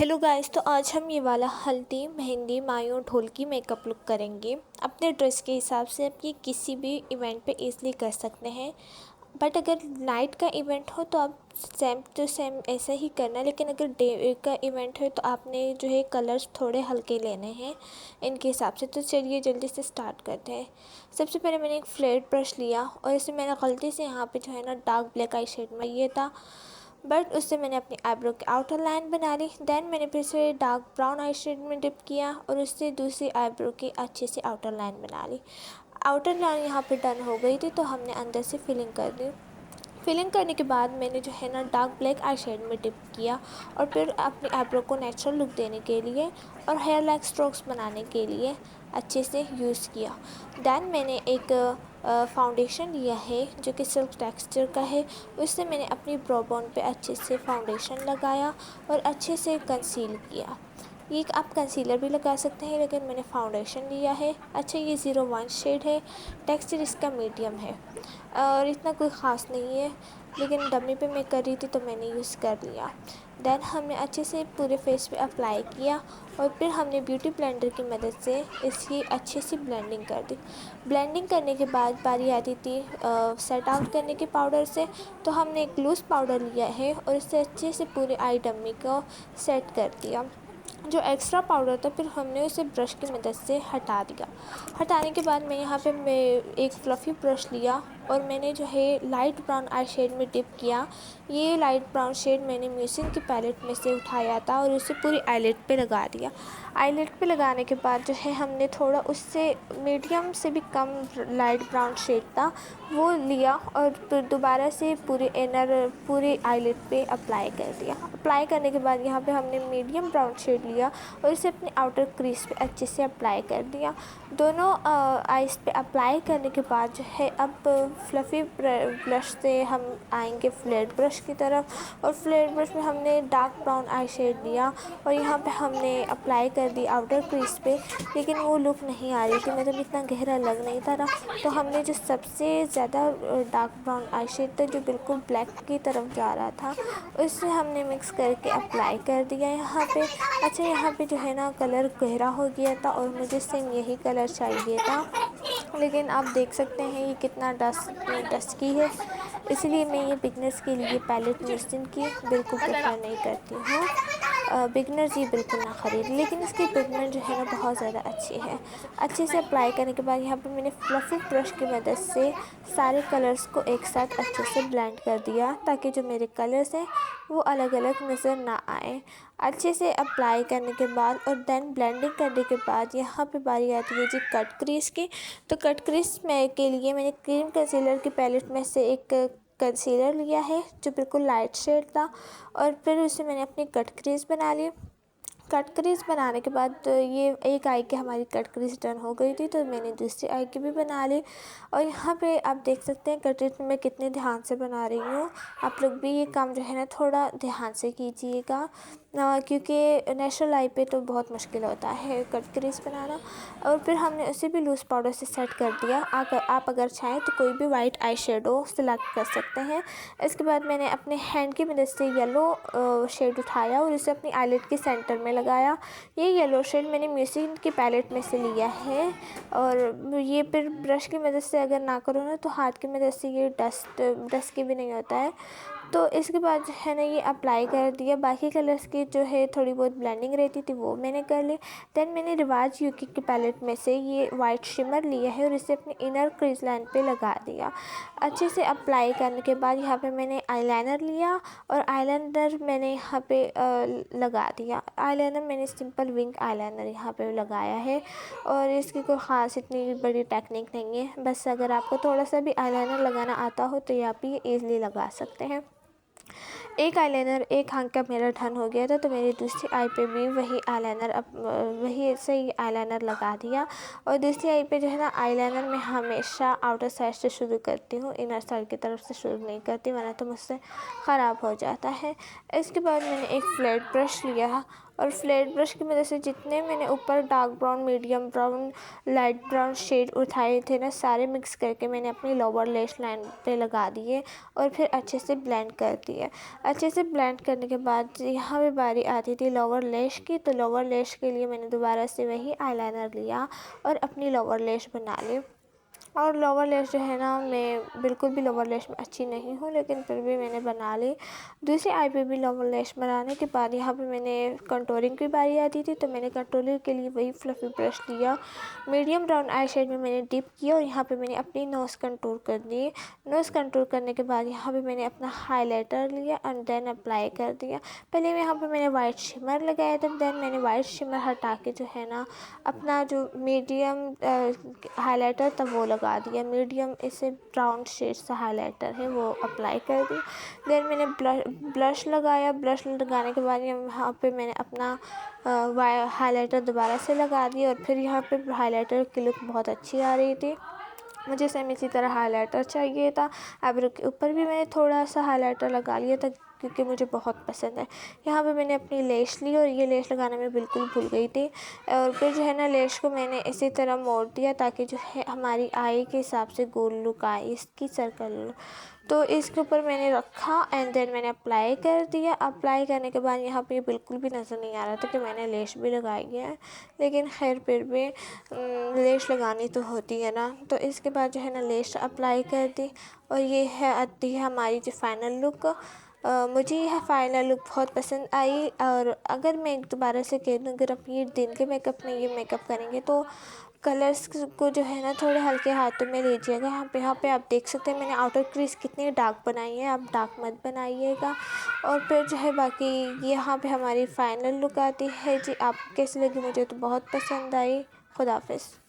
Hello guys, तो आज हम ये वाला हल्दी मेहंदी मायूं ढोलकी मेकअप लुक करेंगे। अपने ड्रेस के हिसाब से आप ये किसी भी इवेंट पे इजीली कर सकते हैं। बट अगर नाइट का इवेंट हो तो आप सेम टू सेम ऐसा ही करना, लेकिन अगर डे का इवेंट है तो आपने जो है कलर्स थोड़े हल्के लेने हैं इनके हिसाब से। तो चलिए जल्दी से स्टार्ट करते हैं। सबसे पहले मैंने एक फ्लैट ब्रश लिया और इसे मैंने गलती से यहाँ पे जो है ना डार्क ब्लैक आई शेड में ये था, बट उससे मैंने अपनी आईब्रो की आउटर लाइन बना ली। देन मैंने फिर से डार्क ब्राउन आई शेड में डिप किया और उससे दूसरी आईब्रो की अच्छे से आउटर लाइन बना ली। आउटर लाइन यहाँ पे डन हो गई थी तो हमने अंदर से फिलिंग कर दी। फिलिंग करने के बाद मैंने जो है ना डार्क ब्लैक आई शेड में डिप किया और फिर अपनी आईब्रो को नेचुरल लुक देने के लिए और हेयर लाइक स्ट्रोक्स बनाने के लिए अच्छे से यूज़ किया। देन मैंने एक फाउंडेशन लिया है जो कि सिल्क टेक्सचर का है। उससे मैंने अपनी ब्रो बोन पे अच्छे से फाउंडेशन लगाया और अच्छे से कंसील किया। ये आप कंसीलर भी लगा सकते हैं, लेकिन मैंने फाउंडेशन लिया है। अच्छा, ये 01 शेड है, टेक्सचर इसका मीडियम है और इतना कोई ख़ास नहीं है, लेकिन डमी पे मैं कर रही थी तो मैंने यूज़ कर लिया। देन हमने अच्छे से पूरे फेस पे अप्लाई किया और फिर हमने ब्यूटी ब्लेंडर की मदद से इसकी अच्छे से ब्लेंडिंग कर दी। ब्लेंडिंग करने के बाद बारी आती थी सेट आउट करने के पाउडर से, तो हमने एक लूज़ पाउडर लिया है और इससे अच्छे से पूरे आई डमी को सेट कर दिया। जो एक्स्ट्रा पाउडर था फिर हमने उसे ब्रश की मदद से हटा दिया। हटाने के बाद मैं यहाँ पे मैं एक फ्लफ़ी ब्रश लिया और मैंने जो है लाइट ब्राउन आई शेड में डिप किया। ये लाइट ब्राउन शेड मैंने म्यूसिन की पैलेट में से उठाया था और उसे पूरी आईलिड पे लगा दिया। आईलिड पे लगाने के बाद जो है हमने थोड़ा उससे मीडियम से भी कम लाइट ब्राउन शेड था वो लिया और फिर दोबारा से पूरी आईलिड पे अप्लाई कर दिया। अप्लाई करने के बाद यहाँ पे हमने मीडियम ब्राउन शेड लिया और इसे अपने आउटर क्रीज पे अच्छे से अप्लाई कर दिया। दोनों आइज़ पे अप्लाई करने के बाद जो है अब फ्लफ़ी ब्रश से हम आएंगे फ्लैट ब्रश की तरफ, और फ्लैट ब्रश में हमने डार्क ब्राउन आई शेड लिया और यहाँ पे हमने अप्लाई कर दी आउटर क्रीज पे, लेकिन वो लुक नहीं आ रही थी, मतलब इतना गहरा लग नहीं था। तो हमने जो सबसे ज़्यादा डार्क ब्राउन आई शेड था जो बिल्कुल ब्लैक की तरफ जा रहा था उससे हमने मिक्स करके अप्लाई कर दिया यहाँ पे। अच्छा, यहाँ पे जो है ना कलर गहरा हो गया था और मुझे सेम यही कलर चाहिए था, लेकिन आप देख सकते हैं ये कितना डस्की है, इसलिए मैं ये बिगनर्स के लिए पैलेट म्यूसिन की बिल्कुल प्रेफर नहीं करती हूँ। बिगनर्स ये बिल्कुल ना ख़रीद, लेकिन इसकी पिगमेंट जो है ना बहुत ज़्यादा अच्छी है। अच्छे से अप्लाई करने के बाद यहाँ पे मैंने फ्लफ़ी ब्रश की मदद से सारे कलर्स को एक साथ अच्छे से ब्लेंड कर दिया ताकि जो मेरे कलर्स हैं वो अलग अलग नज़र ना आए। अच्छे से अप्लाई करने के बाद और देन ब्लेंडिंग करने के बाद यहाँ पे बारी आती है जी कट क्रीज की। तो कट क्रीज में के लिए मैंने क्रीम कंसीलर की पैलेट में से एक कंसीलर लिया है जो बिल्कुल लाइट शेड था और फिर उसे मैंने अपनी कट क्रीज बना ली। कट क्रीज बनाने के बाद ये एक आई की हमारी कट क्रीज डन हो गई थी, तो मैंने दूसरी आई की भी बना ली। और यहाँ पे आप देख सकते हैं कट क्रीज मैं कितने ध्यान से बना रही हूँ। आप लोग भी ये काम जो है ना थोड़ा ध्यान से कीजिएगा, क्योंकि नेचुरल आई पे तो बहुत मुश्किल होता है कट क्रीज बनाना। और फिर हमने उसे भी लूज़ पाउडर से सेट कर दिया। आप अगर चाहें तो कोई भी वाइट आई शेडो सेलेक्ट कर सकते हैं। इसके बाद मैंने अपने हैंड की मदद से येलो शेड उठाया और इसे अपनी आईलिड के सेंटर में लगाया। ये येलो शेड मैंने म्यूसिन की पैलेट में से लिया है और ये फिर ब्रश की मदद से अगर ना करो ना तो हाथ की मदद से ये डस्ट की भी नहीं होता है। तो इसके बाद जो है ना ये अप्लाई कर दिया। बाकी कलर्स की जो है थोड़ी बहुत ब्लेंडिंग रहती थी वो मैंने कर ली। देन मैंने रिवाज यूकी की पैलेट में से ये वाइट शिमर लिया है और इसे अपने इनर क्रीज लाइन पे लगा दिया। अच्छे से अप्लाई करने के बाद यहाँ पे मैंने आईलाइनर लिया और आईलाइनर मैंने यहाँ पे लगा दिया। आईलाइनर मैंने सिंपल विंग आईलाइनर यहाँ पे लगाया है और इसकी कोई ख़ास इतनी बड़ी टेक्निक नहीं है, बस अगर आपको थोड़ा सा भी आईलाइनर लगाना आता हो तो आप ये ईज़िली लगा सकते हैं। एक आईलाइनर एक आंख का मेरा डन हो गया था, तो मेरी दूसरी आई पे भी वही सही आईलाइनर लगा दिया। और दूसरी आई पे जो है ना आईलाइनर मैं हमेशा आउटर साइड से शुरू करती हूँ, इनर साइड की तरफ से शुरू नहीं करती, वरना तो मुझसे ख़राब हो जाता है। इसके बाद मैंने एक फ्लैट ब्रश लिया और फ्लैट ब्रश की मदद से जितने मैंने ऊपर dark brown, medium brown, light brown shade उठाए थे ना, सारे मिक्स करके मैंने अपनी लोअर लैश लाइन पे लगा दिए और फिर अच्छे से ब्लेंड कर दिया। अच्छे से ब्लेंड करने के बाद यहाँ पे बारी आती थी लोअर लैश की, तो लोअर लैश के लिए मैंने दोबारा से वही आईलाइनर लिया और अपनी लोअर लैश बना ली। और लोअर लैश जो है ना, मैं बिल्कुल भी लोअर लैश में अच्छी नहीं हूँ, लेकिन फिर भी मैंने बना ली। दूसरी आई पे भी लोअर लैश बनाने के बाद यहाँ पे मैंने कंटूरिंग की बारी आती थी, तो मैंने कंटूरिंग के लिए वही फ्लफ़ी ब्रश लिया, मीडियम ब्राउन आई शेड में मैंने डिप किया और यहाँ पे मैंने अपनी नोज़ कंटूर कर दी। नोज़ कंटूर करने के बाद यहाँ पे मैंने अपना हाइलाइटर लिया एंड देन अप्लाई कर दिया। पहले यहाँ पे मैंने वाइट शिमर लगाया था, देन मैंने वाइट शिमर हटा के जो है ना, अपना जो मीडियम हाइलाइटर था वो लगा दिया। मीडियम इसे ब्राउन शेड सा हाइलाइटर है वो अप्लाई कर दी। देन मैंने ब्लश लगाया। ब्लश लगाने के बाद यहाँ पे मैंने अपना हाइलाइटर दोबारा से लगा दिया और फिर यहाँ पे हाइलाइटर की लुक बहुत अच्छी आ रही थी। मुझे सेम इसी तरह हाइलाइटर चाहिए था। आईब्रो के ऊपर भी मैंने थोड़ा सा हाइलाइटर लगा लिया था क्योंकि मुझे बहुत पसंद है। यहाँ पे मैंने अपनी लेश ली और ये लेश लगाना मैं बिल्कुल भूल गई थी और फिर जो है ना, लेश को मैंने इसी तरह मोड़ दिया ताकि जो है हमारी आई के हिसाब से गोल लुक आए, इसकी सर्कल लुक। तो इसके ऊपर मैंने रखा एंड देन मैंने अप्लाई कर दिया। अप्लाई करने के बाद यहाँ पे बिल्कुल भी नज़र नहीं आ रहा था कि मैंने लेश भी लगाई है, लेकिन खैर फिर भी लेश लगानी तो होती है ना। तो इसके बाद जो है ना, लेश अप्लाई कर दी और ये है आती है हमारी जो फाइनल लुक। मुझे यह फाइनल लुक बहुत पसंद आई और अगर मैं दोबारा से कह दूँ, अगर आप ये दिन के मेकअप में ये मेकअप करेंगे तो कलर्स को जो है ना, थोड़े हल्के हाथों में लीजिएगा। यहाँ पे आप देख सकते हैं मैंने आउटर क्रीज कितनी डार्क बनाई है, आप डार्क मत बनाइएगा। और फिर जो है बाकी यहाँ पे हमारी फाइनल लुक आती है जी। आप कैसी लगी? मुझे तो बहुत पसंद आई। खुदा हाफिज़।